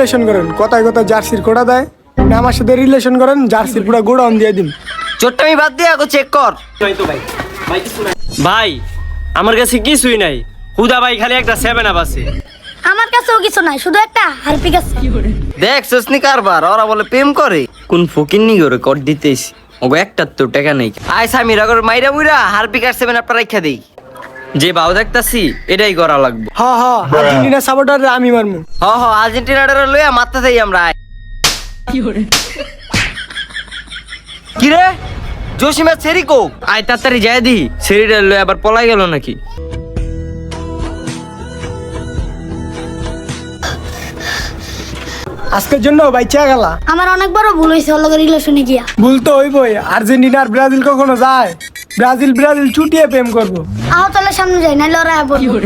Relation করেন, কথায় কথা জার্সির কোটা দেয় না, আমার সাথে রিলেশন করেন জার্সির পুরো গোড়া অন দিয়ে দিন। চোট্টামি বাদ দিয়ে আগে চেক কর। ভাই আমার কাছে কিছুই নাই, হুদা ভাই খালি একটা 7 আপ আছে। আমার কাছেও কিছু নাই, শুধু একটা হারপিক আছে। দেখ সসনি কারবার, ওরা বলে প্রেম করে। কোন ফকির নি করে কর দিতেছি, ওগো একটা তো টাকা নেই। আয় সামিরা করে মাইরা মুইরা হারপিক আর 7 আপটা রাখা দেই। যে বাউ দেখতাছি এটাই করা লাগবে। হ হ, আর্জেন্টিনা সাপোর্টার আমি মারমু। হ হ, আর্জেন্টিনাটা লইয়া মারতে দেই আমরা। আয় কি রে জসিমা সেরিকো, আয় তাড়াতাড়ি যায় দি। সেরিটা লইয়া আবার পলাই গেল নাকি? আজকের জন্য বাইচা গেলা। আমার অনেক বড় ভুল হয়েছে ওর লগে রিলেশনে গিয়া। ভুল তো হইবই, আর্জেন্টিনা আর ব্রাজিল কখনো যায়? ব্রাজিল চুটিয়ে প্রেম করবো। আহ তাহলে সামনে যাই, নাহলে ওরা বলবো।